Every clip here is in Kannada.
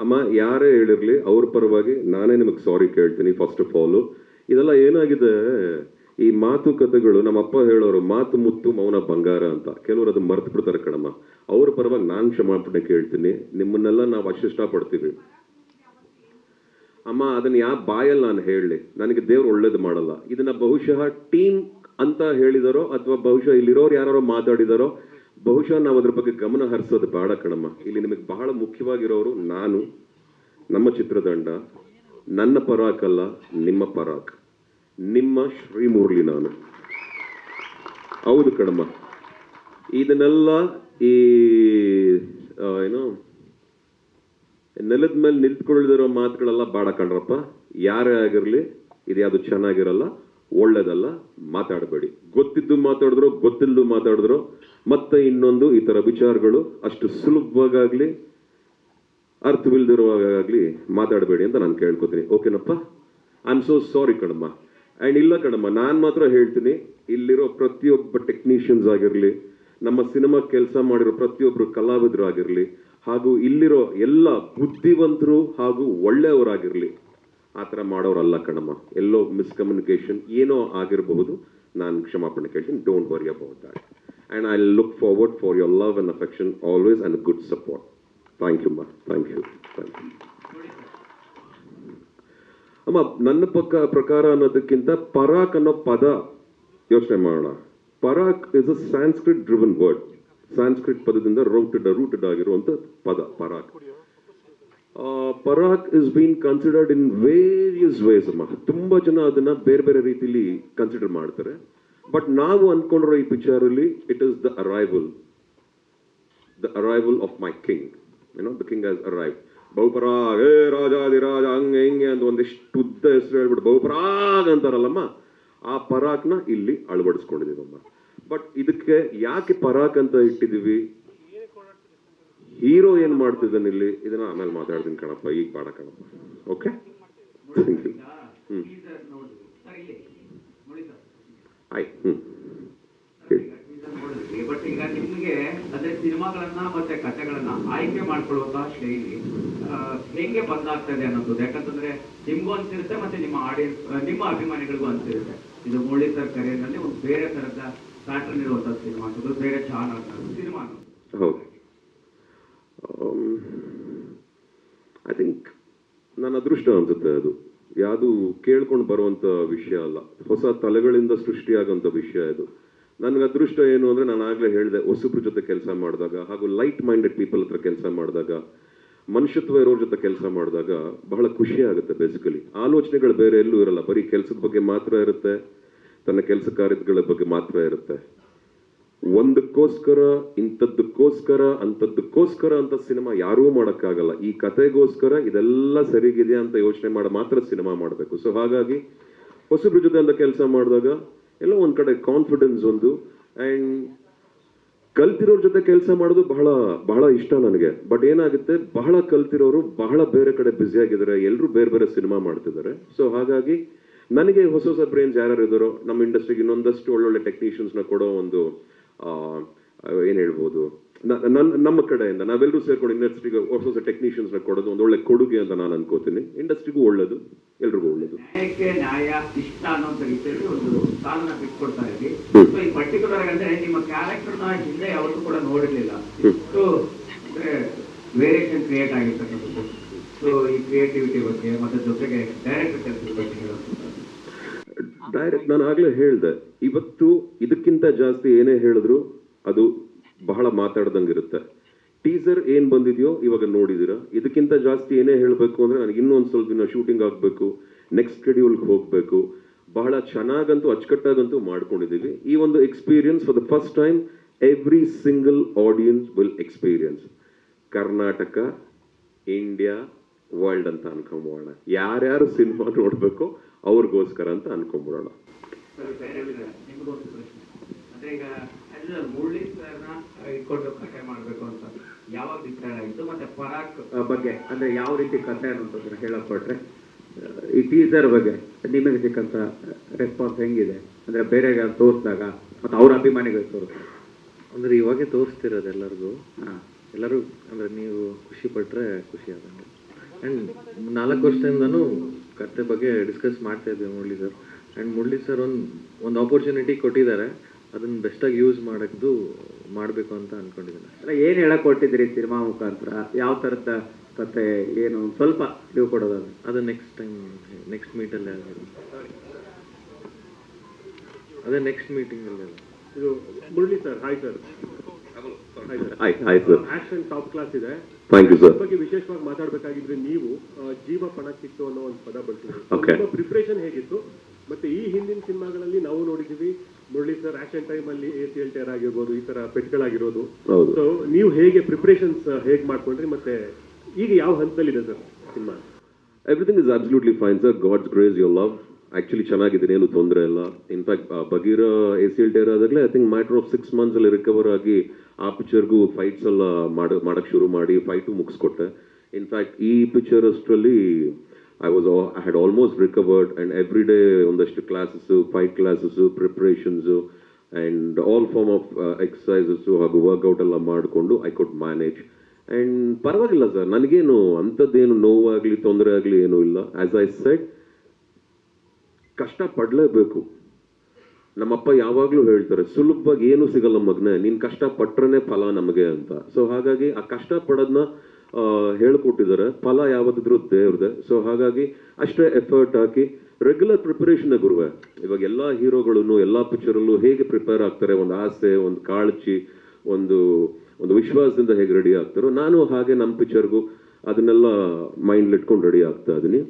ಅಮ್ಮ ಯಾರೇ ಹೇಳಿರ್ಲಿ ಅವ್ರ ಪರವಾಗಿ ನಾನೇ ನಿಮಗೆ ಸಾರಿ ಕೇಳ್ತೀನಿ. ಫಸ್ಟ್ ಆಫ್ ಆಲ್ ಇದೆಲ್ಲ ಏನಾಗಿದೆ, ಈ ಮಾತುಕತೆಗಳು ನಮ್ಮಪ್ಪ ಹೇಳೋರು ಮಾತು ಮುತ್ತು ಮೌನ ಬಂಗಾರ ಅಂತ, ಕೆಲವರು ಅದು ಮರ್ತು ಬಿಡ್ತಾರೆ ಕಣಮ್ಮ. ಅವ್ರ ಪರವಾಗಿ ನಾನು ಕ್ಷಮಾಪಣೆ ಕೇಳ್ತೀನಿ. ನಿಮ್ಮನ್ನೆಲ್ಲ ನಾವು ಅಷ್ಟು ಇಷ್ಟಪಡ್ತೀವಿ ಅಮ್ಮ. ಅದನ್ನ ಯಾವ ಬಾಯಲ್ಲಿ ನಾನು ಹೇಳಲಿ, ನನಗೆ ದೇವ್ರು ಒಳ್ಳೇದು ಮಾಡಲ್ಲ. ಇದನ್ನ ಬಹುಶಃ ಟೀಮ್ ಅಂತ ಹೇಳಿದಾರೋ ಅಥವಾ ಬಹುಶಃ ಇಲ್ಲಿರೋರು ಯಾರೋ ಮಾತಾಡಿದಾರೋ, ಬಹುಶಃ ನಾವು ಅದ್ರ ಬಗ್ಗೆ ಗಮನ ಹರಿಸೋದು ಬೇಡ ಕಣಮ್ಮ. ಇಲ್ಲಿ ನಿಮಗೆ ಬಹಳ ಮುಖ್ಯವಾಗಿರೋರು ನಾನು, ನಮ್ಮ ಚಿತ್ರತಂಡ, ನನ್ನ ಪರಾಕ್ ಅಲ್ಲ ನಿಮ್ಮ ಪರಾಕ್, ನಿಮ್ಮ ಶ್ರೀಮುರಳಿ ನಾನು. ಹೌದು ಕಣಮ್ಮ. ಇದನ್ನೆಲ್ಲ ಈ ಏನೋ ನೆಲದ ಮೇಲೆ ನಿಂತ್ಕೊಳ್ಳದಿರೋ ಮಾತುಗಳೆಲ್ಲ ಬೇಡ ಕಣ್ರಪ್ಪ. ಯಾರೇ ಆಗಿರ್ಲಿ ಇದು ಯಾವುದು ಚೆನ್ನಾಗಿರಲ್ಲ, ಒಳ್ಳೇದಲ್ಲ, ಮಾತಾಡಬೇಡಿ. ಗೊತ್ತಿದ್ದು ಮಾತಾಡಿದ್ರು ಗೊತ್ತಿಲ್ಲದು ಮಾತಾಡಿದ್ರು ಮತ್ತೆ ಇನ್ನೊಂದು ಈ ತರ ವಿಚಾರಗಳು ಅಷ್ಟು ಸುಲಭವಾಗಲಿ ಅರ್ಥವಿಲ್ದಿರುವಾಗಲಿ ಮಾತಾಡಬೇಡಿ ಅಂತ ನಾನು ಕೇಳ್ಕೊತೀನಿ. ಓಕೆನಪ್ಪ? ಐ ಆಮ್ ಸೋ ಸಾರಿ ಕಣಮ್ಮ. ಆ್ಯಂಡ್ ಇಲ್ಲ ಕಣಮ್ಮ, ನಾನು ಮಾತ್ರ ಹೇಳ್ತೀನಿ, ಇಲ್ಲಿರೋ ಪ್ರತಿಯೊಬ್ಬ ಟೆಕ್ನಿಷಿಯನ್ಸ್ ಆಗಿರಲಿ, ನಮ್ಮ ಸಿನಿಮಾ ಕೆಲಸ ಮಾಡಿರೋ ಪ್ರತಿಯೊಬ್ಬರು ಕಲಾವಿದರು ಆಗಿರಲಿ, ಹಾಗೂ ಇಲ್ಲಿರೋ ಎಲ್ಲ ಬುದ್ಧಿವಂತರು ಹಾಗೂ ಒಳ್ಳೆಯವರಾಗಿರಲಿ, ಆ ಥರ ಮಾಡೋರಲ್ಲ ಕಣಮ್ಮ. ಎಲ್ಲೋ ಮಿಸ್ಕಮ್ಯುನಿಕೇಶನ್ ಏನೋ ಆಗಿರಬಹುದು, ನಾನು ಕ್ಷಮಾಪಣೆ ಕೇಳ್ತೀನಿ. Don't worry about that. And I look forward for your love and affection always and good support. Thank you ಮಾ, ಥ್ಯಾಂಕ್ ಯು, ಥ್ಯಾಂಕ್ ಯು ಅಮ್ಮ. ನನ್ನ ಪ್ರಕಾರ ಅನ್ನೋದಕ್ಕಿಂತ ಪರಾಕ್ ಅನ್ನೋ ಪದ ಯೋಚನೆ ಮಾಡೋಣ. Parak is a Sanskrit driven word. Sanskrit ಪದದಿಂದ ರೂಟೆಡ್ ಆಗಿರುವಂತ ಪದ Parak. Parak is been considered in various ways ಅಮ್ಮ. ತುಂಬಾ ಜನ ಅದನ್ನ ಬೇರೆ ಬೇರೆ ರೀತಿಲಿ ಕನ್ಸಿಡರ್ ಮಾಡ್ತಾರೆ. ಬಟ್ ನಾವು ಅನ್ಕೊಂಡಿರೋ ಈ ಪಿಕ್ಚರಲ್ಲಿ it is the arrival of my king. The king has arrived. ಬಹುಪರಾಗ್, ಏ ರಾಜಾದಿರಾಜ ಹಂಗೆ ಹಿಂಗೆ ಅಂತ ಒಂದಿಷ್ಟು ಉದ್ದ ಹೆಸರು ಹೇಳ್ಬಿಟ್ಟು ಬಹುಪರಾಗ್ ಅಂತಾರಲ್ಲಮ್ಮ, ಆ ಪರಾಕ್ನ ಇಲ್ಲಿ ಅಳವಡಿಸ್ಕೊಂಡಿದೀವಮ್ಮ. ಬಟ್ ಇದಕ್ಕೆ ಯಾಕೆ ಪರಾಕ್ ಅಂತ ಇಟ್ಟಿದೀವಿ, ಹೀರೋ ಏನ್ ಮಾಡ್ತಿದ್ದಾನೆ ಇಲ್ಲಿ, ಇದನ್ನ ಆಮೇಲೆ ಮಾತಾಡ್ತೀನಿ ಕಣಪ್ಪ, ಈಗ ಬೇಡ ಕಣಪ್ಪ. ಓಕೆ, ಆಯ್ತು. ಬಟ್ ಈಗ ನಿಮ್ಗೆ ಅದೇ ಸಿನಿಮಾಗಳನ್ನ ಮತ್ತೆ ಕಥೆಗಳನ್ನ ಆಯ್ಕೆ ಮಾಡ್ಕೊಳ್ಳುವಂತಹ ಶೈಲಿ ಹೆಂಗೆ ಬದಲಾಗ್ತದೆ ಅನ್ನೋದು. ಯಾಕಂತಂದ್ರೆ ನಿಮ್ಗೂ ಅನ್ಸಿರುತ್ತೆ ಮತ್ತೆ ನಿಮ್ಮ ಆಡಿಯನ್ಸ್, ನಿಮ್ಮ ಅಭಿಮಾನಿಗಳಿಗೂ ಅನ್ಸಿರುತ್ತೆ, ಇದು ಮುರಳಿ ಸರ್ ಕರೆಯಲ್ಲಿ ಒಂದು ಬೇರೆ ತರದ ಪ್ಯಾಟರ್ನ್ ಇರುವಂತಹ ಸಿನಿಮಾ, ಅದು ಬೇರೆ ಚಾನಲ್ ಸಿನಿಮಾ. ಹೌದು, ಐ ಥಿಂಕ್ ನನ್ನ ಅದೃಷ್ಟ ಅನ್ಸುತ್ತೆ. ಅದು ಯಾವುದು ಕೇಳ್ಕೊಂಡು ಬರುವಂತ ವಿಷಯ ಅಲ್ಲ, ಹೊಸ ತಲೆಗಳಿಂದ ಸೃಷ್ಟಿಯಾಗುವಂತ ವಿಷಯ ಇದು. ನನಗೆ ಅದೃಷ್ಟ ಏನು ಅಂದ್ರೆ, ನಾನು ಆಗ್ಲೇ ಹೇಳಿದೆ, ಹೊಸಬ್ರ ಜೊತೆ ಕೆಲಸ ಮಾಡಿದಾಗ ಹಾಗೂ ಲೈಟ್ ಮೈಂಡೆಡ್ ಪೀಪಲ್ ಹತ್ರ ಕೆಲಸ ಮಾಡಿದಾಗ, ಮನುಷ್ಯತ್ವ ಇರೋರ ಜೊತೆ ಕೆಲಸ ಮಾಡಿದಾಗ ಬಹಳ ಖುಷಿ ಆಗುತ್ತೆ. ಬೇಸಿಕಲಿ ಆಲೋಚನೆಗಳು ಬೇರೆ ಎಲ್ಲೂ ಇರಲ್ಲ, ಬರೀ ಕೆಲಸದ ಬಗ್ಗೆ ಮಾತ್ರ ಇರುತ್ತೆ, ತನ್ನ ಕೆಲಸ ಕಾರ್ಯಗಳ ಬಗ್ಗೆ ಮಾತ್ರ ಇರುತ್ತೆ. ಒಂದಕ್ಕೋಸ್ಕರ ಇಂಥದ್ದಕ್ಕೋಸ್ಕರ ಅಂಥದ್ದಕ್ಕೋಸ್ಕರ ಅಂತ ಸಿನಿಮಾ ಯಾರೂ ಮಾಡೋಕ್ಕಾಗಲ್ಲ. ಈ ಕತೆಗೋಸ್ಕರ ಇದೆಲ್ಲ ಸರಿಗಿದೆಯಾ ಅಂತ ಯೋಚನೆ ಮಾಡಿ ಮಾತ್ರ ಸಿನಿಮಾ ಮಾಡಬೇಕು. ಸೊ ಹಾಗಾಗಿ ಹೊಸಬ್ರ ಜೊತೆ ಅಂತ ಕೆಲಸ ಮಾಡಿದಾಗ ಎಲ್ಲೋ ಒಂದ್ ಕಡೆ ಕಾನ್ಫಿಡೆನ್ಸ್ ಒಂದು, ಆ್ಯಂಡ್ ಕಲ್ತಿರೋರ್ ಜೊತೆ ಕೆಲಸ ಮಾಡೋದು ಬಹಳ ಬಹಳ ಇಷ್ಟ ನನಗೆ. ಬಟ್ ಏನಾಗುತ್ತೆ, ಬಹಳ ಕಲ್ತಿರೋರು ಬಹಳ ಬೇರೆ ಕಡೆ ಬ್ಯುಸಿ ಆಗಿದ್ದಾರೆ, ಎಲ್ಲರೂ ಬೇರೆ ಬೇರೆ ಸಿನಿಮಾ ಮಾಡ್ತಿದ್ದಾರೆ. ಸೊ ಹಾಗಾಗಿ ನನಗೆ ಹೊಸ ಹೊಸ ಬ್ರೈನ್ಸ್ ಯಾರ್ಯಾರು ಇದ್ದಾರೋ ನಮ್ಮ ಇಂಡಸ್ಟ್ರಿಗೆ ಇನ್ನೊಂದಷ್ಟು ಒಳ್ಳೊಳ್ಳೆ ಟೆಕ್ನಿಷಿಯನ್ಸ್ನ ಕೊಡೋ ಒಂದು ಏನ್ ಹೇಳ್ಬೋದು, ನಮ್ಮ ಕಡೆಯಿಂದ ನಾವೆಲ್ಲರೂ ಸೇರ್ಕೊಂಡು ಇಂಡಸ್ಟ್ರಿಗೆ ಹೊಸ ಹೊಸ ಟೆಕ್ನಿಷಿಯನ್ಸ್ನ ಕೊಡೋದು ಒಂದು ಒಳ್ಳೆ ಕೊಡುಗೆ ಅಂತ ನಾನು ಅನ್ಕೋತೀನಿ. ಇಂಡಸ್ಟ್ರಿಗೂ ಒಳ್ಳೇದು, ಎಲ್ರಿಗೂ ಒಳ್ಳೇದು. ನ್ಯಾಯಕ್ಕೆ ನ್ಯಾಯ ಇಷ್ಟ ಅನ್ನೋಂಥ ರೀತಿಯಲ್ಲಿ ಒಂದು ಸಾಲನ್ನ ಬಿಟ್ಕೊಡ್ತಾ ಇದ್ವಿ. ಈ ಪರ್ಟಿಕ್ಯುಲರ್ ಅಂದ್ರೆ ನಿಮ್ಮ ಕ್ಯಾರೆಕ್ಟರ್ನ ಹಿಂದೆ ಯಾವತ್ತೂ ಕೂಡ ನೋಡಿರ್ಲಿಲ್ಲ, ಇಷ್ಟು ವೇರಿಯೇಷನ್ ಕ್ರಿಯೇಟ್ ಆಗಿರ್ತಕ್ಕಂಥದ್ದು. ಸೊ ಈ ಕ್ರಿಯೇಟಿವಿಟಿ ಬಗ್ಗೆ ಮತ್ತೆ ಜೊತೆಗೆ ಡೈರೆಕ್ಟರ್ ಕೆಲಸದ ಬಗ್ಗೆ ಹೇಳೋದು. ಡೈರೆಕ್ಟ್ ನಾನು ಆಗ್ಲೇ ಹೇಳ್ದೆ, ಇವತ್ತು ಇದಕ್ಕಿಂತ ಜಾಸ್ತಿ ಏನೇ ಹೇಳಿದ್ರು ಅದು ಬಹಳ ಮಾತಾಡ್ದಂಗಿರುತ್ತೆ. ಟೀಸರ್ ಏನ್ ಬಂದಿದೆಯೋ ಇವಾಗ ನೋಡಿದೀರಾ. ಇದಕ್ಕಿಂತ ಜಾಸ್ತಿ ಏನೇ ಹೇಳಬೇಕು ಅಂದ್ರೆ ನನಗೆ ಇನ್ನೊಂದು ಸ್ವಲ್ಪ ದಿನ ಶೂಟಿಂಗ್ ಆಗಬೇಕು, ನೆಕ್ಸ್ಟ್ ಶೆಡ್ಯೂಲ್ಗೆ ಹೋಗಬೇಕು. ಬಹಳ ಚೆನ್ನಾಗಂತೂ ಅಚ್ಚುಕಟ್ಟಾಗಂತೂ ಮಾಡ್ಕೊಂಡಿದ್ದೀವಿ. ಈ ಒಂದು experience for the first time every single audience will experience. Karnataka, India, world ಅಂತ ಅನ್ಕೊಂಬೋಣ. ಯಾರ್ಯಾರು ಸಿನಿಮಾ ನೋಡ್ಬೇಕು ಅವ್ರಿಗೋಸ್ಕರ ಅಂತ ಅನ್ಕೊಂಬಿಡೋಣ. ಅಂದ್ರೆ ಈಗ ಮುರಳಿ ಸರ್ನ ಇಟ್ಕೊಂಡು ಕಥೆ ಮಾಡ್ಬೇಕು ಅಂತ ಯಾವಾಗ ಡಿಸೈಡ್ ಆಯಿತು, ಮತ್ತೆ ಪರಾಕ್ ಬಗ್ಗೆ ಅಂದ್ರೆ ಯಾವ ರೀತಿ ಕಥೆ ಅನ್ನೋದನ್ನ ಹೇಳಕ್ ಕೊಟ್ರೆ, ಈ ಟೀಸರ್ ಬಗ್ಗೆ ನಿಮಗೆ ಸಿಕ್ಕಂತ ರೆಸ್ಪಾನ್ಸ್ ಹೆಂಗಿದೆ? ಅಂದ್ರೆ ಬೇರೆ ತೋರಿಸಿದಾಗ ಮತ್ತೆ ಅವ್ರ ಅಭಿಮಾನಿಗಳು ತೋರಿಸ್ತಾರೆ ಅಂದ್ರೆ ಇವಾಗೆ ತೋರಿಸ್ತಿರೋದು ಎಲ್ಲರಿಗೂ. ಎಲ್ಲರೂ ಅಂದ್ರೆ ನೀವು ಖುಷಿ ಪಟ್ರೆ ಖುಷಿ ಆದಂಗೆ. ಆ್ಯಂಡ್ 4 ವರ್ಷದಿಂದನೂ ಕತೆ ಬಗ್ಗೆ ಡಿಸ್ಕಸ್ ಮಾಡ್ತಾ ಇದ್ವಿ Murali sir. And Murali sir ಒಂದು ಆಪರ್ಚುನಿಟಿ ಕೊಟ್ಟಿದ್ದಾರೆ, ಅದನ್ನು ಬೆಸ್ಟಾಗಿ ಯೂಸ್ ಮಾಡಬೇಕು ಅಂತ ಅಂದ್ಕೊಂಡಿದ್ದೀನಿ. ಅಲ್ಲ, ಏನು ಹೇಳಕ್ ಕೊಟ್ಟಿದ್ದೀರಿ ಸಿನಿಮಾ ಮುಖಾಂತರ? ಯಾವ ಥರದ ಕತೆ ಏನು ಸ್ವಲ್ಪ ನೀವು ಕೊಡೋದಾದ್ರೆ? ಅದು ನೆಕ್ಸ್ಟ್ ಮೀಟಲ್ಲಿ ಅದೇ ನೆಕ್ಸ್ಟ್ ಮೀಟಿಂಗಲ್ಲಿ. ಇದು ಮುರಳಿ ಸರ್, ಹಾಯ್ ಸರ್. ಆಯ್ತು ಸರ್, ಆಕ್ಷನ್ ಟಾಪ್ ಕ್ಲಾಸ್ ಇದೆ. Thank you sir. ಬಗ್ಗೆ ವಿಶೇಷವಾಗಿ ಮಾತಾಡಬೇಕಾಗಿದ್ರೆ ನೀವು ಜೀವ ಪಣಕ್ಕಿತ್ತು ಅನ್ನೋ ಒಂದು ಪದ Okay. ಬಳಸಿದ್ರು. ಪ್ರಿಪರೇಷನ್ ಹೇಗಿತ್ತು? ಮತ್ತೆ ಈ ಹಿಂದಿನ ಸಿನಿಮಾಗಳಲ್ಲಿ ನಾವು ನೋಡಿದೀವಿ ಮುರಳಿ ಸರ್ ಆಕ್ಷನ್ ಟೈಮ್ ಅಲ್ಲಿ ACL ಟೈರ್ ಆಗಿರ್ಬೋದು, ಈ ತರ ಪೆಟ್ಗಳಾಗಿರೋದು. ಹೌದು. ಸೊ ನೀವು ಹೇಗೆ ಪ್ರಿಪರೇಷನ್ಸ್ ಹೇಗೆ ಮಾಡ್ಕೊಂಡ್ರಿ, ಮತ್ತೆ ಈಗ ಯಾವ ಹಂತದಲ್ಲಿದೆ sir cinema? Everything is absolutely fine sir. God's grace, your love. Actually ಚೆನ್ನಾಗಿದೆ, ಏನು ತೊಂದರೆ ಇಲ್ಲ. ಇನ್ಫ್ಯಾಕ್ಟ್ ಬಗೀರ ACL ಟೈರ್ ಆದಾಗಲೇ I think matter of 6 months ಅಲ್ಲಿ ರಿಕವರ್ ಆಗಿ ಆ ಪಿಕ್ಚರ್ಗೂ ಫೈಟ್ಸ್ ಎಲ್ಲ ಮಾಡಕ್ಕೆ ಶುರು ಮಾಡಿ ಫೈಟು ಮುಗಿಸ್ಕೊಟ್ಟೆ. ಇನ್ಫ್ಯಾಕ್ಟ್ ಈ ಪಿಕ್ಚರ್ ಅಷ್ಟರಲ್ಲಿ I had almost recovered, and every day ಒಂದಷ್ಟು classes, fight classes, preparations and all form of exercises ಹಾಗೂ ವರ್ಕೌಟ್ ಎಲ್ಲ ಮಾಡಿಕೊಂಡು ಐ ಕುಡ್ ಮ್ಯಾನೇಜ್. ಆ್ಯಂಡ್ ಪರವಾಗಿಲ್ಲ ಸರ್, ನನಗೇನು ಅಂಥದ್ದೇನು ನೋವಾಗಲಿ ತೊಂದರೆ ಆಗಲಿ ಏನೂ ಇಲ್ಲ. ಆ್ಯಸ್ ಐ ಸೆಡ್, ಕಷ್ಟ ಪಡಲೇಬೇಕು. ನಮ್ಮಪ್ಪ ಯಾವಾಗಲೂ ಹೇಳ್ತಾರೆ, ಸುಲಭವಾಗಿ ಏನೂ ಸಿಗಲ್ಲ ಮಗನೇ, ನೀನು ಕಷ್ಟ ಪಟ್ರೇ ಫಲ ನಮಗೆ ಅಂತ. ಸೊ ಹಾಗಾಗಿ ಆ ಕಷ್ಟ ಪಡೋದನ್ನ ಹೇಳ್ಕೊಟ್ಟಿದ್ದಾರೆ. ಫಲ ಯಾವತ್ತಿದ್ರೂ ದೇವ್ರದೆ. ಸೊ ಹಾಗಾಗಿ ಅಷ್ಟೇ ಎಫರ್ಟ್ ಹಾಕಿ ರೆಗ್ಯುಲರ್ ಪ್ರಿಪರೇಷನ್ ಗುರುವೆ. ಇವಾಗ ಎಲ್ಲ ಹೀರೋಗಳು ಎಲ್ಲ ಪಿಕ್ಚರಲ್ಲೂ ಹೇಗೆ ಪ್ರಿಪೇರ್ ಆಗ್ತಾರೆ, ಒಂದು ಆಸೆ, ಒಂದು ಕಾಳಜಿ, ಒಂದು ವಿಶ್ವಾಸದಿಂದ ಹೇಗೆ ರೆಡಿ ಆಗ್ತಾರೋ, ನಾನು ಹಾಗೆ ನಮ್ಮ ಪಿಕ್ಚರ್ಗೂ ಅದನ್ನೆಲ್ಲ ಮೈಂಡ್ಲಿ ಇಟ್ಕೊಂಡು ರೆಡಿ ಆಗ್ತಾ ಇದ್ದೀನಿ.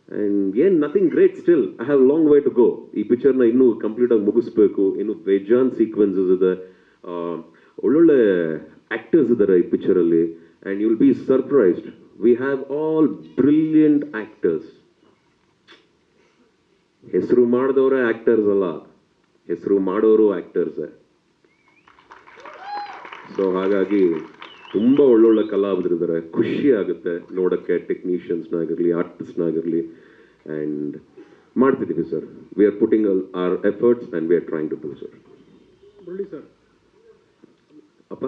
ಆ್ಯಂಡ್ ಏನು nothing great still, I have long way to go. ಈ ಪಿಕ್ಚರ್ನ ಇನ್ನೂ ಕಂಪ್ಲೀಟಾಗಿ ಮುಗಿಸ್ಬೇಕು. ಇನ್ನು ಬೇಜಾನ್ ಸೀಕ್ವೆನ್ಸಸ್ ಇದೆ, ಒಳ್ಳೊಳ್ಳೆ ಆ್ಯಕ್ಟರ್ಸ್ ಇದ್ದಾರೆ ಈ ಪಿಕ್ಚರಲ್ಲಿ. And you will be surprised. We have all brilliant actors. ಹೆಸರು ಮಾಡಿದವರೇ ಆ್ಯಕ್ಟರ್ಸ್ ಅಲ್ಲ, ಹೆಸರು ಮಾಡೋರು ಆ್ಯಕ್ಟರ್ಸೇ. ಸೊ ಹಾಗಾಗಿ ತುಂಬ ಒಳ್ಳೊಳ್ಳೆ ಕಲಾವಿದರಿದ್ದಾರೆ. ಖುಷಿ ಆಗುತ್ತೆ ನೋಡೋಕ್ಕೆ, ಟೆಕ್ನಿಷಿಯನ್ಸ್ನಾಗಿರಲಿ, ಆರ್ಟಿಸ್ಟ್ನಾಗಿರಲಿ. ಆ್ಯಂಡ್ ಮಾಡ್ತಿದ್ದೀವಿ sir. We are putting our efforts and we are trying to do sir. Murali sir, ಅಪ್ಪ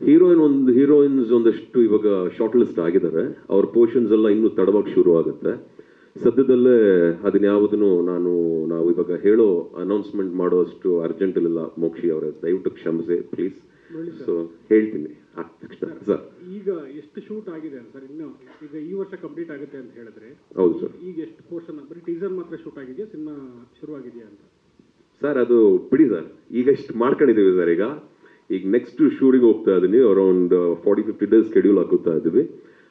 ಹೀರೋಯಿನ್ಸ್ ಒಂದಷ್ಟು ಇವಾಗ ಶಾರ್ಟ್ ಲಿಸ್ಟ್ ಆಗಿದ್ದಾರೆ. ಅವ್ರ ಪೋರ್ಷನ್ಸ್ ಎಲ್ಲ ಇನ್ನೂ ತಡವಾಗಿ ಶುರು ಆಗುತ್ತೆ. ಸದ್ಯದಲ್ಲೇ ಅದನ್ನ ಯಾವುದನ್ನು ನಾವು ಇವಾಗ ಹೇಳೋ ಅನೌನ್ಸ್ಮೆಂಟ್ ಮಾಡೋಷ್ಟು ಅರ್ಜೆಂಟ್ ಇಲ್ಲ ಮೋಕ್ಷಿ ಅವರೇ, ದಯವಿಟ್ಟು ಕ್ಷಮಿಸಿ ಪ್ಲೀಸ್. ಸೊ ಹೇಳ್ತೀನಿ ಸರ್. ಈಗ ಎಷ್ಟು ಶೂಟ್ ಆಗಿದೆ ಸರ್? ಇನ್ನು ಈಗ ಈ ವರ್ಷ ಕಂಪ್ಲೀಟ್ ಆಗುತ್ತೆ ಅಂತ ಹೇಳಿದ್ರೆ, ಹೌದು ಸರ್. ಈಗ ಎಷ್ಟು ಪೋರ್ಷನ್, ಬರೀ ಟೀಸರ್ ಮಾತ್ರ ಶೂಟ್ ಆಗಿದೆಯಾ, ಸಿನಿಮಾ ಶುರು ಆಗಿದೆಯಾ ಅಂತ? ಸರ್ ಅದು ಬಿಡಿ ಸರ್, ಈಗ ಇಷ್ಟು ಮಾಡ್ಕೊಂಡಿದ್ದೀವಿ ಸರ್. ಈಗ ನೆಕ್ಸ್ಟ್ ಶೂಟಿಗೆ ಹೋಗ್ತಾ ಇದ್ದೀನಿ. ಅರೌಂಡ್ 40-50 ಡೇಸ್ ಶೆಡ್ಯೂಲ್ ಹಾಕೋತಾ ಇದ್ದೀವಿ.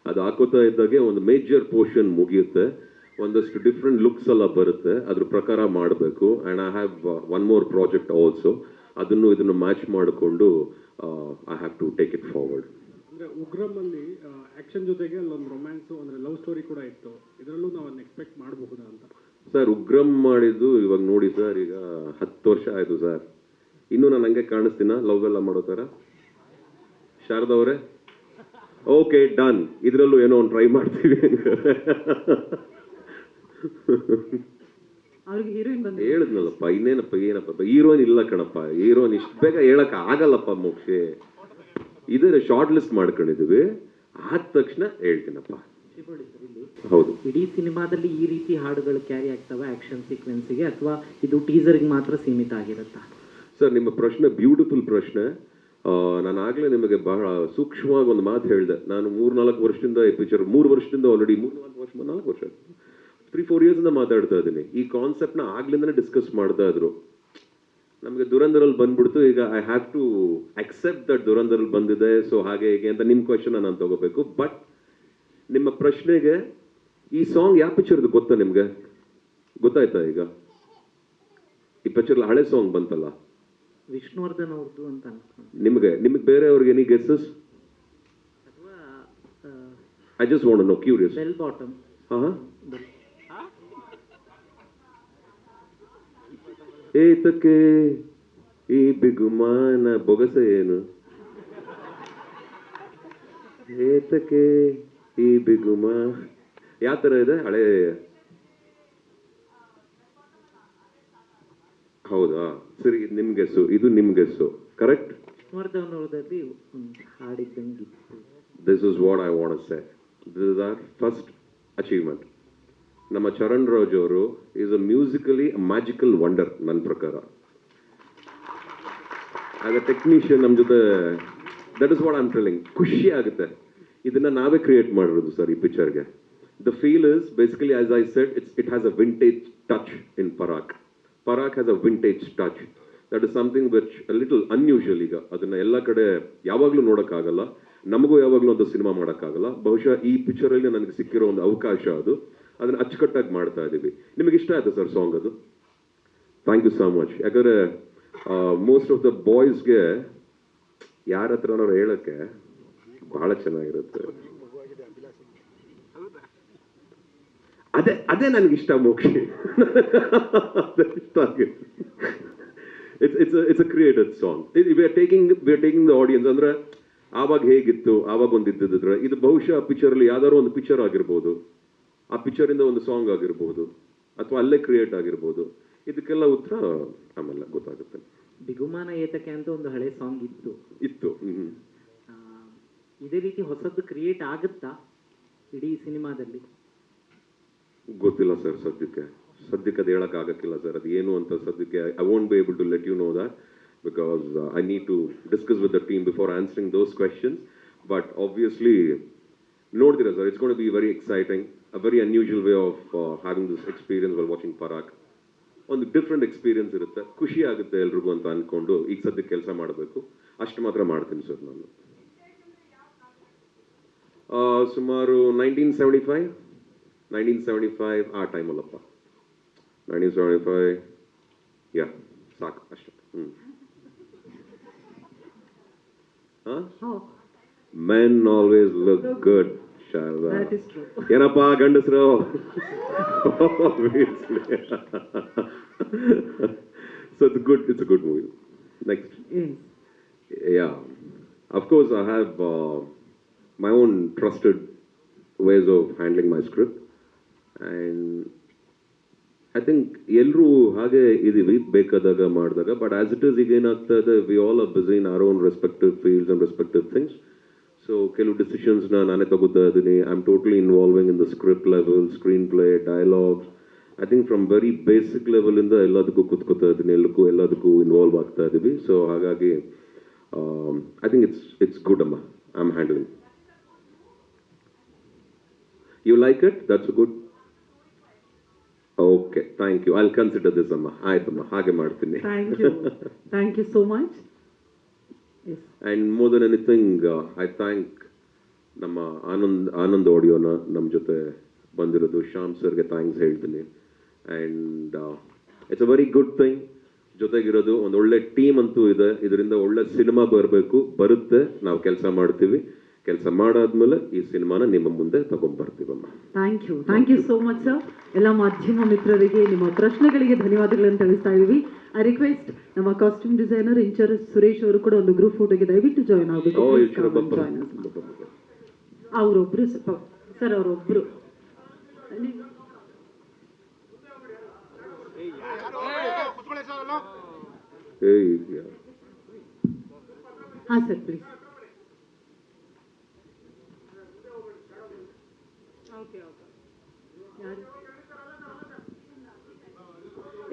ಅದು ಹಾಕೋತಾ ಇದ್ದಾಗೆ ಒಂದು ಮೇಜರ್ ಪೋರ್ಷನ್ ಮುಗಿಯುತ್ತೆ, ಒಂದಷ್ಟು ಡಿಫ್ರೆಂಟ್ ಲುಕ್ಸ್ ಎಲ್ಲ ಬರುತ್ತೆ, ಅದ್ರ ಪ್ರಕಾರ ಮಾಡಬೇಕು. And I have one more project also. ಇದನ್ನು ಮ್ಯಾಚ್ ಮಾಡಿಕೊಂಡು I have to take it forward. ಅಂದರೆ ಉಗ್ರಂ ಅಲ್ಲಿ ಆಕ್ಷನ್ ಜೊತೆಗೆ ಅಲ್ಲೊಂದು ರೊಮ್ಯಾನ್ಸು, ಅಂದರೆ ಲವ್ ಸ್ಟೋರಿ ಕೂಡ ಇತ್ತು. ಇದರಲ್ಲೂ ನಾವು ಅದನ್ನ ಎಕ್ಸ್ಪೆಕ್ಟ್ ಮಾಡಬಹುದಾ ಅಂತ? ಸರ್ ಉಗ್ರಂ ಮಾಡಿದ್ದು ಇವಾಗ ನೋಡಿ ಸರ್, ಈಗ 10 ವರ್ಷ ಆಯಿತು ಸರ್. ಇನ್ನೂ ನಾನು ಹಂಗೆ ಕಾಣಿಸ್ತೀನ ಲವ್ ಎಲ್ಲ ಮಾಡೋ ಥರ? ಶಾರದಾ ಅವರೇ, ಓಕೆ ಡನ್, ಇದರಲ್ಲೂ ಏನೋ ಒಂದು ಟ್ರೈ ಮಾಡ್ತೀವಿ. ಹೇಳಿದ್ನಲ್ಲಪ್ಪ, ಇನ್ನೇನಪ್ಪ ಏನಪ್ಪ, ಹೀರೋಯಿನ್ ಇಲ್ಲ ಕಣಪ್ಪ. ಹೀರೋಯಿನ್ ಇಷ್ಟು ಬೇಗ ಹೇಳಕ್ ಆಗಲ್ಲಪ್ಪ ಮೋಕ್ಷಿ. ಇದೇ ಶಾರ್ಟ್ ಲಿಸ್ಟ್ ಮಾಡ್ಕೊಂಡಿದ್ದೀವಿ, ಆದ ತಕ್ಷಣ ಹೇಳ್ತೀನಪ್ಪ. ಹೌದು. ಇಡೀ ಸಿನಿಮಾದಲ್ಲಿ ಈ ರೀತಿ ಹಾಡುಗಳು ಕ್ಯಾರಿ ಆಗ್ತವೆ ಆಕ್ಷನ್ ಸೀಕ್ವೆನ್ಸಿಗೆ, ಅಥವಾ ಇದು ಟೀಸರ್ಗೆ ಮಾತ್ರ ಸೀಮಿತ ಆಗಿರುತ್ತಾ? ಸರ್ ನಿಮ್ಮ ಪ್ರಶ್ನೆ ಬ್ಯೂಟಿಫುಲ್ ಪ್ರಶ್ನೆ. ನಾನು ಆಗಲೇ ನಿಮಗೆ ಬಹಳ ಸೂಕ್ಷ್ಮವಾಗಿ ಒಂದು ಮಾತು ಹೇಳಿದೆ. ನಾನು 3-4 ವರ್ಷದಿಂದ ಈ ಪಿಕ್ಚರ್, 3 ವರ್ಷದಿಂದ ಆಲ್ರೆಡಿ 4 ವರ್ಷ 3-4 ಇಯರ್ಸಿಂದ ಮಾತಾಡ್ತಾ ಇದ್ದೀನಿ. ಈ ಕಾನ್ಸೆಪ್ಟ್ನ ಆಗ್ಲಿಂದನೇ ಡಿಸ್ಕಸ್ ಮಾಡ್ತಾ ಇದ್ರು. ನಮಗೆ ದುರಂಧರಲ್ಲಿ ಬಂದ್ಬಿಡ್ತು. ಈಗ I have to accept that ದುರಂಧರಲ್ಲಿ ಬಂದಿದೆ. ಸೊ ಹಾಗೆ ಹೇಗೆ ಅಂತ ನಿಮ್ಮ ಕ್ವಶನ್ ನಾನು ತಗೋಬೇಕು. ಬಟ್ ನಿಮ್ಮ ಪ್ರಶ್ನೆಗೆ ಈ ಸಾಂಗ್ ಯಾವ ಪಿಕ್ಚರ್ದು ಗೊತ್ತಾ ನಿಮಗೆ? ಗೊತ್ತಾಯ್ತಾ? ಈಗ ಈ ಪಿಕ್ಚರ್ ಹಳೆ ಸಾಂಗ್ ಬಂತಲ್ಲ, ವಿಷ್ಣುವರ್ಧನ್ ಅವ್ರದ್ದು ಅಂತ ಅನ್ಕೊಂಡು. ನಿಮಗೆ ಬೇರೆಯವ್ರಿಗೆ ಎನಿ ಗೆಸ್ಸಸ್? ಅಥವಾ I just want to know, curious. Bell bottom. ಏತಕ್ಕೆ ಈ ಬಿಗುಮಾನ ಬೊಗಸ ಏನು, ಏತಕ್ಕೆ ಈ ಬಿಗುಮ, ಯಾವ ತರ ಇದೆ ಹಳೆ? ಹೌದಾ, ಸರಿ, ನಿಮ್ ಗೆಸ್ಸು, ಇದು ನಿಮ್ ಗೆಸ್ಸು ಕರೆಕ್ಟ್. ವಿಷ್ಣುವರ್ಧನ್ ಅವ್ರದಲ್ಲಿ ಒಂದು ಹಾಡಿದ್ದಂಗಿತ್ತು. This is what I want to say. This is our first achievement. ನಮ್ಮ ಚರಣ್ ರಾಜ್ ಅವರು is a musically magical wonder ನನ್ನ ಪ್ರಕಾರ. ಆಸ್ ಅ ಟೆಕ್ನಿಷಿಯನ್ ನಮ್ಮ ಜೊತೆ, that is what I am telling. ಖುಷಿ ಆಗುತ್ತೆ. ಇದನ್ನ ನಾವೇ ಕ್ರಿಯೇಟ್ ಮಾಡಿರೋದು ಸರ್ ಈ ಪಿಕ್ಚರ್ಗೆ. The feel is basically, as I said, it has a vintage touch in Parak. Parak has a vintage touch. That is something which little unusual. ಈಗ ಅದನ್ನ ಎಲ್ಲ ಕಡೆ ಯಾವಾಗಲೂ ನೋಡೋಕ್ಕಾಗಲ್ಲ, ನಮಗೂ ಯಾವಾಗಲೂ ಒಂದು ಸಿನಿಮಾ ಮಾಡೋಕ್ಕಾಗಲ್ಲ. ಬಹುಶಃ ಈ ಪಿಕ್ಚರಲ್ಲಿ ನನಗೆ ಸಿಕ್ಕಿರೋ ಒಂದು ಅವಕಾಶ ಅದು. ಅದನ್ನ ಅಚ್ಚುಕಟ್ಟಾಗಿ ಮಾಡ್ತಾ ಇದ್ದೀವಿ. ನಿಮಗೆ ಇಷ್ಟ ಆಯ್ತು ಸರ್ ಸಾಂಗ್ ಅದು? Thank you so much. ಯಾಕಂದರೆ ಮೋಸ್ಟ್ ಆಫ್ ದ ಬಾಯ್ಸ್ಗೆ ಯಾರ ಹತ್ರನಾರು ಹೇಳೋಕ್ಕೆ ಬಹಳ ಚೆನ್ನಾಗಿರುತ್ತೆ. ಅದೇ ನನಗಿಷ್ಟ ಮೋಕ್ಷಿ. ಇಷ್ಟ ಆಗುತ್ತೆ. It's a created song. We are taking the audience. ಅಂದ್ರೆ ಆವಾಗ ಹೇಗಿತ್ತು, ಆವಾಗ ಒಂದು ಇದ್ದಿದ್ರೆ, ಇದು ಬಹುಶಃ ಪಿಕ್ಚರಲ್ಲಿ ಯಾವ್ದಾದ್ರು ಒಂದು ಪಿಕ್ಚರ್ ಆಗಿರ್ಬೋದು, ಆ ಪಿಕ್ಚರಿಂದ ಒಂದು ಸಾಂಗ್ ಆಗಿರ್ಬೋದು, ಅಥವಾ ಅಲ್ಲೇ ಕ್ರಿಯೇಟ್ ಆಗಿರ್ಬೋದು. ಇದಕ್ಕೆಲ್ಲ ಉತ್ತರ ಆಮೇಲೆ ಗೊತ್ತಾಗುತ್ತೆ. ಬಿಗುಮಾನ ಏತಕ್ಕೆ ಅಂತ ಒಂದು ಹಳೆ ಸಾಂಗ್ ಇತ್ತು. ಆ, ಇದೇ ರೀತಿ ಹೊಸದು ಕ್ರಿಯೇಟ್ ಆಗುತ್ತಾ ಇಡೀ ಸಿನಿಮಾದಲ್ಲಿ? ಗೊತ್ತಿಲ್ಲ ಸರ್, ಸದ್ಯಕ್ಕೆ ಅದು ಹೇಳಕ್ ಆಗಕ್ಕಿಲ್ಲ ಸರ್. ಅದು ಏನು ಅಂತ ಸದ್ಯಕ್ಕೆ I won't be able to let you know that, because I need to discuss with the team before answering those questions. But obviously ನೋಡ್ತೀರಾ sir, it's gonna be very exciting, a very unusual way of having this experience while watching Parak. ಒಂದು ಡಿಫ್ರೆಂಟ್ ಎಕ್ಸ್ಪೀರಿಯನ್ಸ್ ಇರುತ್ತೆ, ಖುಷಿ ಆಗುತ್ತೆ ಎಲ್ರಿಗೂ ಅಂತ ಅಂದ್ಕೊಂಡು ಈಗ ಸದ್ಯಕ್ಕೆ ಕೆಲಸ ಮಾಡಬೇಕು. ಅಷ್ಟು ಮಾತ್ರ ಮಾಡ್ತೀನಿ ಸರ್ ನಾನು. ಸುಮಾರು 1975 ಆ ಟೈಮಲ್ಲಪ್ಪ. 1975, ಯಾ ಸಾಕು ಅಷ್ಟೇ. Men always look good, Sharda. That is true. ಏನಪ್ಪ ಗಂಡಸರು? So it's a good movie. Next. Yes. Yeah, of course I have my own trusted ways of handling my script, and I think ಎಲ್ಲರೂ ಹಾಗೆ ಇದೀವಿ ಬೇಕಾದಾಗ ಮಾಡಿದಾಗ. ಬಟ್ ಆಸ್ ಇಟ್ ಇಸ್ ಈಗ ಏನಾಗ್ತಾ ಇದೆ, we all are busy in our own respective fields and respective things. So ಕೆಲವು ಡಿಸಿಷನ್ಸ್ನ ನಾನೇ ತಗೋತಾ ಇದ್ದೀನಿ. I am totally involving in the script level, screen play, dialogues. I think from very basic ಲೆವೆಲಿಂದ ಎಲ್ಲದಕ್ಕೂ ಕೂತ್ಕೋತಾ ಇದ್ದೀನಿ, ಎಲ್ಲದಕ್ಕೂ ಇನ್ವಾಲ್ವ್ ಆಗ್ತಾ ಇದ್ದೀವಿ. ಸೊ ಹಾಗಾಗಿ ಐ ಥಿಂಕ್ ಇಟ್ಸ್ ಗುಡ್ ಅಮ್ಮ. I am handling. You like it? That's good. Okay, thank you. I will consider this ಅಮ್ಮ. ಆಯ್ತಮ್ಮ, ಹಾಗೆ ಮಾಡ್ತೀನಿ. Thank you so much. Yes. And more than anything I thank ನಮ್ಮ ಆನಂದ್ ಆಡಿಯೋನ ನಮ್ಮ ಜೊತೆ ಬಂದಿರೋದು ಶ್ಯಾಮ್ ಸರ್ಗೆ ಥ್ಯಾಂಕ್ಸ್ ಹೇಳ್ತೀನಿ. And it's a very good thing ಜೊತೆಗಿರೋದು. ಒಂದು ಒಳ್ಳೆ ಟೀಮ್ ಅಂತೂ ಇದೆ. ಇದರಿಂದ ಒಳ್ಳೆ ಸಿನಿಮಾ ಬರುತ್ತೆ. ನಾವು ಕೆಲಸ ಮಾಡ್ತೀವಿ. ಕೆಲಸ ಮಾಡಾದ್ಮೇಲೆ ಈ ಸಿನಿಮಾನ ನಿಮ್ಮ ಮುಂದೆ ತಗೊಂಡ್ಬರ್ತೀವಮ್ಮ. Thank you so much sir. ಎಲ್ಲ ಮಾಧ್ಯಮ ಮಿತ್ರರಿಗೆ ನಿಮ್ಮ ಪ್ರಶ್ನೆಗಳಿಗೆ ಧನ್ಯವಾದಗಳನ್ನು ತಿಳಿಸ್ತಾ ಇದ್ದೀವಿ. ಐ ರಿಕ್ವೆಸ್ಟ್ ನಮ್ಮ ಕಾಸ್ಟ್ಯೂಮ್ ಡಿಸೈನರ್ ಇನ್ಚಾರ್ಜ್ ಸುರೇಶ್ ಅವರು ಕೂಡ ಒಂದು ಗ್ರೂಪ್ ಫೋಟೋಗೆ ದಯವಿಟ್ಟು ಜಾಯ್ನ್ ಆಗಬೇಕು. ಅವರೊಬ್ರು ಸರ್, ಅವರೊಬ್ರು. ಹಾ ಸರ್, ಪ್ಲೀಸ್.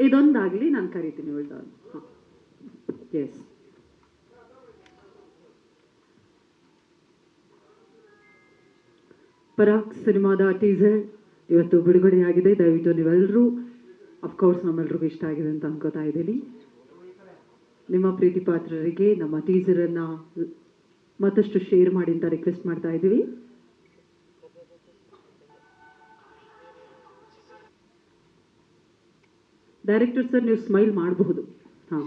ಇದೊಂದಾಗಲಿ, ನಾನು ಕರಿತೀನಿ. ಎಸ್, ಪರಾಕ್ ಸಿನಿಮಾದ ಟೀಸರ್ ಇವತ್ತು ಬಿಡುಗಡೆಯಾಗಿದೆ. ದಯವಿಟ್ಟು ನೀವೆಲ್ಲರೂ, ಅಫ್ಕೋರ್ಸ್ ನಮ್ಮೆಲ್ರಿಗೂ ಇಷ್ಟ ಆಗಿದೆ ಅಂತ ಅನ್ಕೋತಾ ಇದ್ದೀನಿ. ನಿಮ್ಮ ಪ್ರೀತಿ ಪಾತ್ರರಿಗೆ ನಮ್ಮ ಟೀಸರನ್ನು ಮತ್ತಷ್ಟು ಶೇರ್ ಮಾಡಿ ಅಂತ ರಿಕ್ವೆಸ್ಟ್ ಮಾಡ್ತಾ ಇದ್ದೀವಿ. ಡೈರೆಕ್ಟರ್ ಸರ್, ನೀವು ಸ್ಮೈಲ್ ಮಾಡಬಹುದು. ಹಾಂ,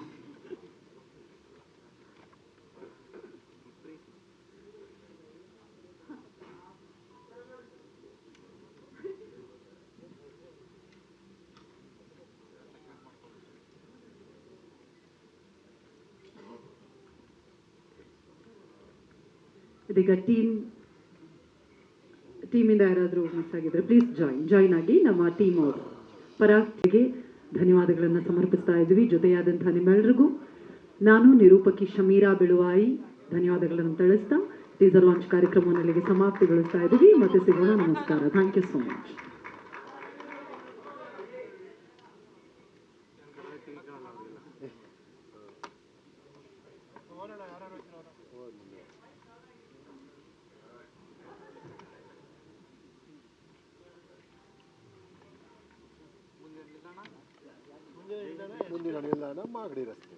ಇದೀಗ ಟೀಮಿಂದ ಯಾರಾದರೂ ಮಿಸ್ ಆಗಿದ್ರೆ ಪ್ಲೀಸ್ ಜಾಯಿನ್ ಆಗಿ. ನಮ್ಮ ಟೀಮ್ ಅವರು ಪರಾಕ್ಗೆ ಧನ್ಯವಾದಗಳನ್ನು ಸಮರ್ಪಿಸ್ತಾ ಇದ್ವಿ. ಜೊತೆಯಾದಂತಹ ನಿಮ್ಮೆಲ್ಲರಿಗೂ ನಾನು ನಿರೂಪಕಿ ಶಮೀರಾ ಬಿಳುವಾಯಿ ಧನ್ಯವಾದಗಳನ್ನು ತಿಳಿಸ್ತಾ ಟೀಸರ್ ಲಾಂಚ್ ಕಾರ್ಯಕ್ರಮವನ್ನು ಇಲ್ಲಿಗೆ ಸಮಾಪ್ತಿಗೊಳಿಸ್ತಾ ಇದ್ದೀವಿ. ಮತ್ತೆ ಸಿಗೋಣ. ನಮಸ್ಕಾರ. Thank you so much. ಮುಂದಿನ ನಿಲ್ದಾಣ ಮಾಗಡಿ ರಸ್ತೆ.